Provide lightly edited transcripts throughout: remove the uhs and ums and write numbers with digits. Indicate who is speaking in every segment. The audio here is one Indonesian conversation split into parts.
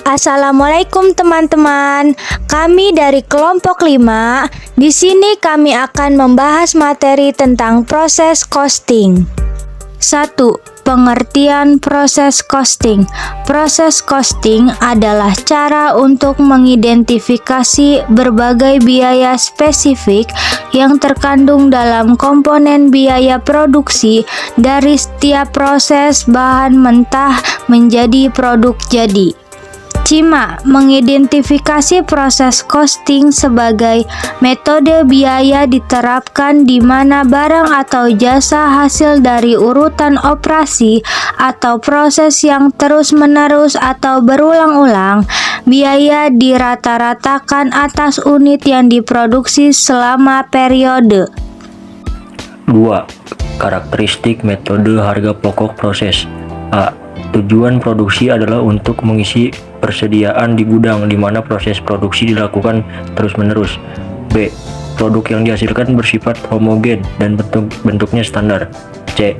Speaker 1: Assalamualaikum teman-teman. Kami dari kelompok 5. Di sini kami akan membahas materi tentang proses costing. 1. Pengertian proses costing. Proses costing adalah cara untuk mengidentifikasi berbagai biaya spesifik yang terkandung dalam komponen biaya produksi dari setiap proses bahan mentah menjadi produk jadi. Cima mengidentifikasi proses costing sebagai metode biaya diterapkan di mana barang atau jasa hasil dari urutan operasi atau proses yang terus-menerus atau berulang-ulang. Biaya dirata-ratakan atas unit yang diproduksi selama periode.
Speaker 2: 2. Karakteristik metode harga pokok proses. A. Tujuan produksi adalah untuk mengisi persediaan di gudang di mana proses produksi dilakukan terus-menerus. B. Produk yang dihasilkan bersifat homogen dan bentuknya standar. C.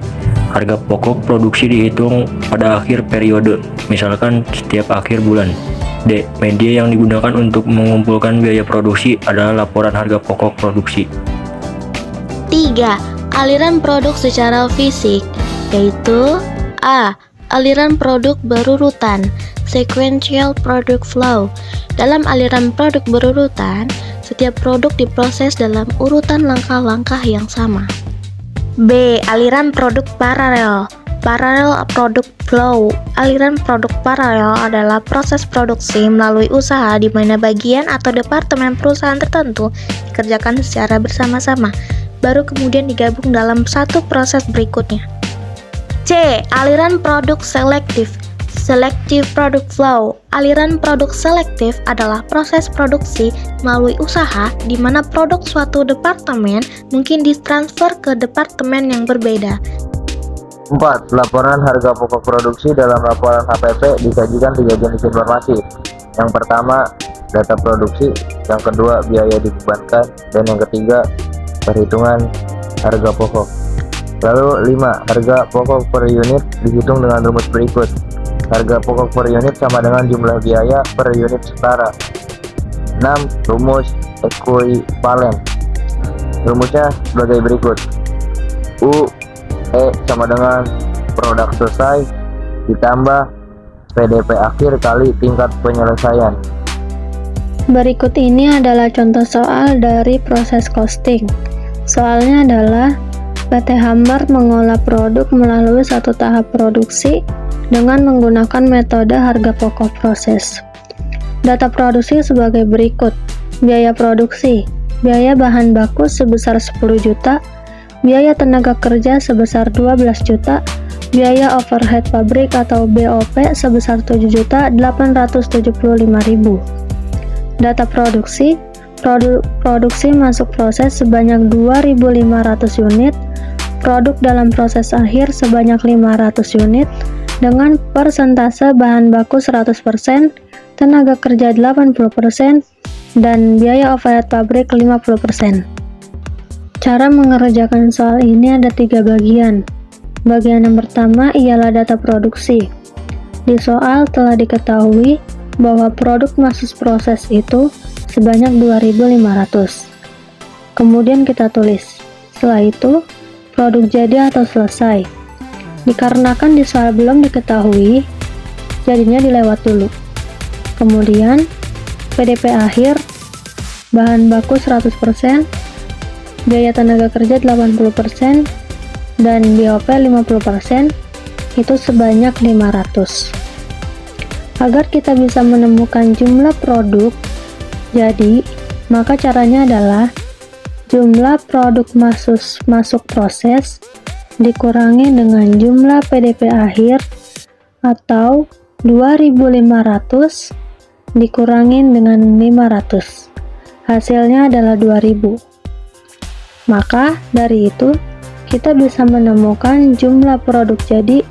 Speaker 2: Harga pokok produksi dihitung pada akhir periode, misalkan setiap akhir bulan. D. Media yang digunakan untuk mengumpulkan biaya produksi adalah laporan harga pokok produksi.
Speaker 3: 3. Aliran produk secara fisik, yaitu A. Aliran produk berurutan, sequential product flow. Dalam aliran produk berurutan, setiap produk diproses dalam urutan langkah-langkah yang sama. B. Aliran produk paralel, parallel product flow. Aliran produk paralel adalah proses produksi melalui usaha di mana bagian atau departemen perusahaan tertentu dikerjakan secara bersama-sama, baru kemudian digabung dalam satu proses berikutnya. C. Aliran produk selektif, selective product flow. Aliran produk selektif adalah proses produksi melalui usaha di mana produk suatu departemen mungkin ditransfer ke departemen yang berbeda.
Speaker 4: 4. Laporan harga pokok produksi. Dalam laporan HPP disajikan 3 jenis informasi. Yang pertama, data produksi. Yang kedua, biaya dibebankan. Dan yang ketiga, perhitungan harga pokok. Lalu 5. Harga pokok per unit dihitung dengan rumus berikut. Harga pokok per unit sama dengan jumlah biaya per unit setara. 6. Rumus ekuivalen. Rumusnya sebagai berikut. U E sama dengan produk selesai ditambah PDP akhir kali tingkat penyelesaian.
Speaker 5: Berikut ini adalah contoh soal dari proses costing. Soalnya adalah PT Hambar mengolah produk melalui satu tahap produksi dengan menggunakan metode harga pokok proses. Data produksi sebagai berikut. Biaya produksi, biaya bahan baku sebesar 10 juta, biaya tenaga kerja sebesar 12 juta, biaya overhead pabrik atau BOP sebesar 7.875.000. Data produksi, produksi masuk proses sebanyak 2.500 unit, produk dalam proses akhir sebanyak 500 unit, dengan persentase bahan baku 100%, tenaga kerja 80%, dan biaya overhead pabrik 50%. Cara mengerjakan soal ini ada 3 bagian. Bagian yang pertama ialah data produksi. Di soal telah diketahui bahwa produk masuk proses itu sebanyak 2.500. Kemudian kita tulis. Setelah itu, produk jadi atau selesai. Dikarenakan di soal belum diketahui, jadinya dilewat dulu. Kemudian, PDP akhir, bahan baku 100%, biaya tenaga kerja 80%, dan BOP 50%, itu sebanyak 500. Agar kita bisa menemukan jumlah produk jadi, maka caranya adalah jumlah produk masuk proses dikurangi dengan jumlah PDP akhir atau 2.500 dikurangi dengan 500. Hasilnya adalah 2.000. Maka dari itu kita bisa menemukan jumlah produk jadi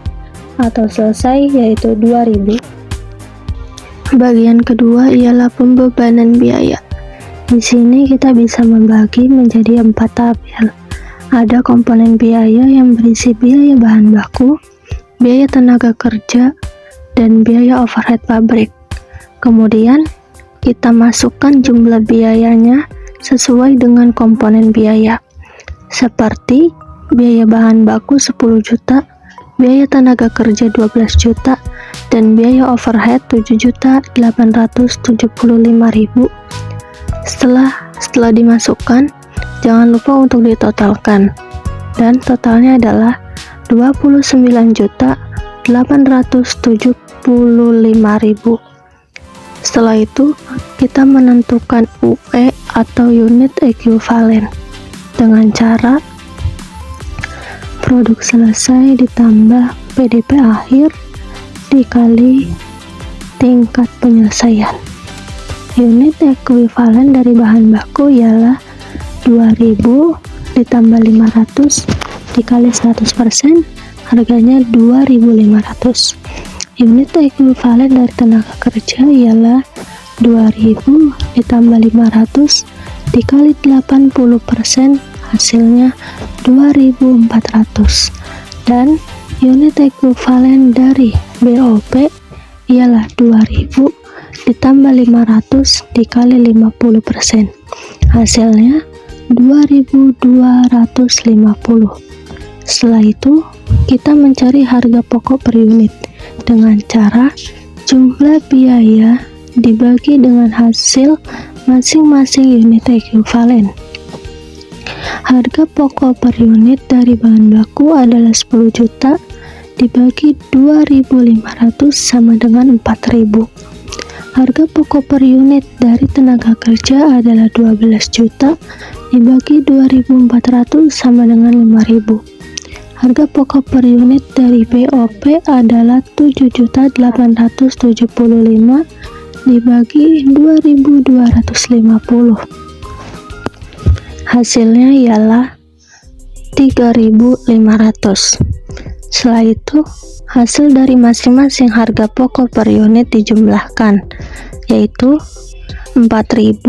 Speaker 5: atau selesai yaitu 2.000. Bagian kedua ialah pembebanan biaya. Di sini kita bisa membagi menjadi 4 tabel. Ada komponen biaya yang berisi biaya bahan baku, biaya tenaga kerja, dan biaya overhead pabrik. Kemudian kita masukkan jumlah biayanya sesuai dengan komponen biaya, seperti biaya bahan baku 10 juta, biaya tenaga kerja 12 juta, dan biaya overhead 7.875.000. Setelah dimasukkan, jangan lupa untuk ditotalkan, dan totalnya adalah 29.875.000. Setelah itu, kita menentukan UE atau unit ekuivalen dengan cara produk selesai ditambah PDP akhir dikali tingkat penyelesaian. Unit ekuivalen dari bahan baku ialah 2000 ditambah 500 dikali 100%, harganya 2.500. Unit ekuivalen dari tenaga kerja ialah 2000 ditambah 500 dikali 80%, hasilnya 2.400. Dan unit ekuivalen dari BOP ialah 2000 ditambah 500 dikali 50%, hasilnya 2.250. Setelah itu, kita mencari harga pokok per unit dengan cara jumlah biaya dibagi dengan hasil masing-masing unit ekuivalen. Harga pokok per unit dari bahan baku adalah 10 juta dibagi 2.500 sama dengan 4.000. Harga pokok per unit dari tenaga kerja adalah 12 juta dibagi 2.400 sama dengan 5.000. Harga pokok per unit dari BOP adalah 7.875 dibagi 2.250. Hasilnya ialah 3.500. Setelah itu, hasil dari masing-masing harga pokok per unit dijumlahkan, yaitu 4.000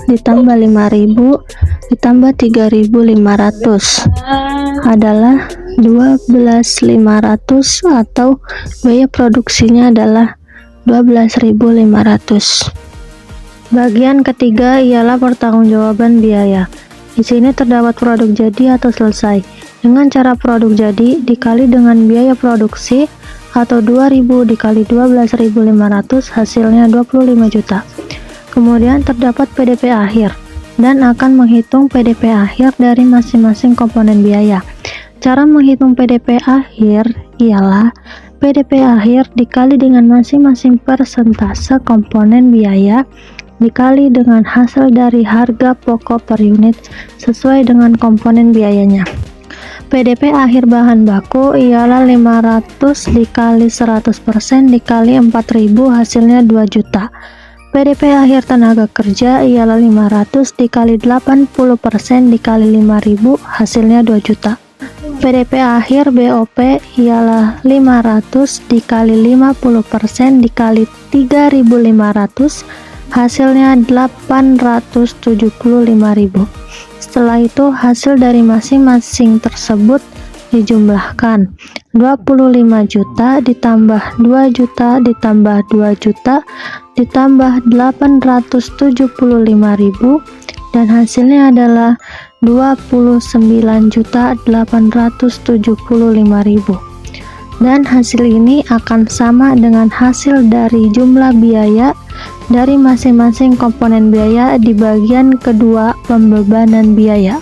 Speaker 5: ditambah 5.000 ditambah 3.500 adalah 12.500, atau biaya produksinya adalah 12.500. Bagian ketiga ialah pertanggungjawaban biaya. Di sini terdapat produk jadi atau selesai dengan cara produk jadi dikali dengan biaya produksi, atau 2.000 dikali 12.500, hasilnya 25 juta. Kemudian terdapat PDP akhir dan akan menghitung PDP akhir dari masing-masing komponen biaya. Cara menghitung PDP akhir ialah PDP akhir dikali dengan masing-masing persentase komponen biaya dikali dengan hasil dari harga pokok per unit sesuai dengan komponen biayanya. PDP akhir bahan baku ialah 500 dikali 100% dikali 4.000, hasilnya 2 juta. PDP akhir tenaga kerja ialah 500 dikali 80% dikali 5.000, hasilnya 2 juta. PDP akhir BOP ialah 500 dikali 50% dikali 3.500, hasilnya 875.000. Setelah itu, hasil dari masing-masing tersebut dijumlahkan. 25 juta ditambah 2 juta ditambah 2 juta ditambah 875.000, dan hasilnya adalah 29.875.000. Dan hasil ini akan sama dengan hasil dari jumlah biaya dari masing-masing komponen biaya di bagian kedua pembebanan biaya.